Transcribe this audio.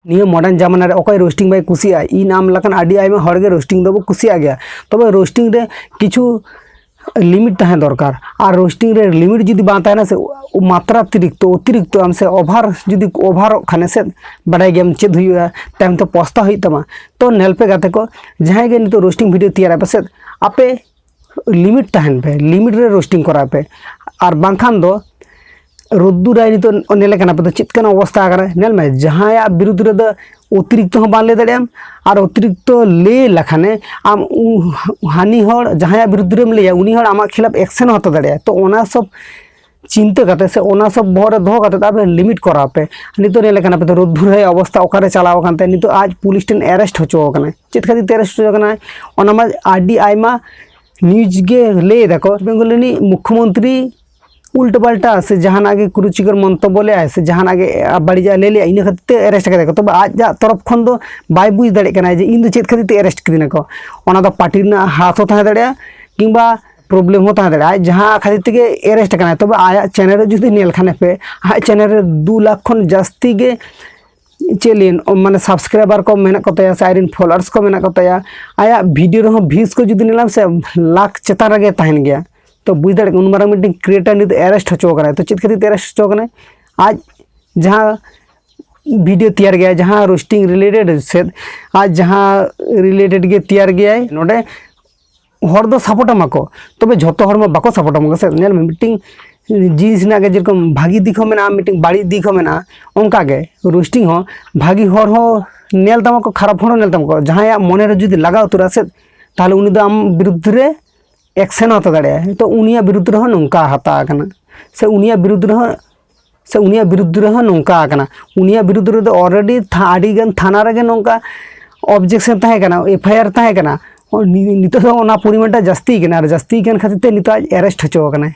निये मॉडर्न जमाना रे अकय रोस्टिंग बाय कुसिया इन आम लकन आडी आइमा हर गे रोस्टिंग दो कुसिया गया तबे रोस्टिंग रे किछु लिमिट तहे दरकार और रोस्टिंग रे लिमिट जुदी बां तहना से मात्रा अतिरिक्त आम से ओभार जुदी ओभार खाने से बड़ाई गेम चेद हुआ टाइम तो पस्ता हुई तमा तो नेल पे गाते को जहां गे नितो रोस्टिंग वीडियो तैयार पासे आपे लिमिट तहन पे लिमिट रे रोस्टिंग करा पे और बांखान दो रुद्दुराय नितो नेले कना पे तो चेत कना अवस्था कना नेल में जहां विरुद्ध रे दो अतिरिक्त हो बाले दड़ेम और अतिरिक्त ले लखाने आम हानि हर जहां विरुद्ध रे ले उनी हर आमा खिलाफ एक्शन हतो दड़े तो ओना सब चिंता करते से ओना सब बहरे दो करते तबे लिमिट करा पे नितो नेले कना पे तो रुद्दुराय अवस्था ओकारे चलाव कानते नितो आज पुलिस टेन अरेस्ट होचो कना चेत खातिर अरेस्ट होचो कना ओना मा आडी आइमा न्यूज गे ले देखो बेंगलनी मुख्यमंत्री उल्टा पल्टा से जहाना के कुरुचिकर मंतब्य ले से जहाना के बाड़ीजा ले लिया इन खातिर अरेस्ट कर तब आज तरफ खन दो बाय बुझ दड़े कना जे इन दो चेत खातिर अरेस्ट कदिना को ओना दो पार्टी ना हाथ होता दड़े किंबा प्रॉब्लम होता दड़े जहां खातिर तेगे अरेस्ट कना तब आया चैनल जुदी नेल खाने पे आ चैनल 2 लाख खन जास्ती गे चेलिन माने सब्सक्राइबर को मेना कतया साइरिन फॉलोअर्स को मेना कतया आया वीडियो रे व्यूज को जुदी नेलाम से लाख चेता रगे तहन गया तो बुझ दड़े उन मारा मीटिंग क्रिएटर नित अरेस्ट होचो कना तो चेत खातिर अरेस्ट होचो कना आज जहां वीडियो तैयार गया जहां रोस्टिंग रिलेटेड से आज जहां रिलेटेड गे तैयार गया नोडे हर दो सपोर्ट माको तबे झोतो हर में बाको सपोर्ट माको से नेल मीटिंग जिनिस ना गे जेरकम भागी दिखो मेना मीटिंग बाड़ी दिखो मेना ओंका गे रोस्टिंग हो भागी हर हो नेल तमको खराब हो नेल तमको जहां मने रे जुदी लगा उतरा से ताले उनी दो आम विरुद्ध रे एक्शन हतो दड़े तो उनिया विरुद्ध रे नोंका हता कना से उनिया विरुद्ध रे नोंका कना उनिया विरुद्ध रे ऑलरेडी आडी गन थाना रे नोंका ऑब्जेक्शन तहे कना एफआईआर तहे कना नितो ओना परिमाणटा जास्ती कना जास्ती कन खातिर ते नितो आज अरेस्ट होचो कना।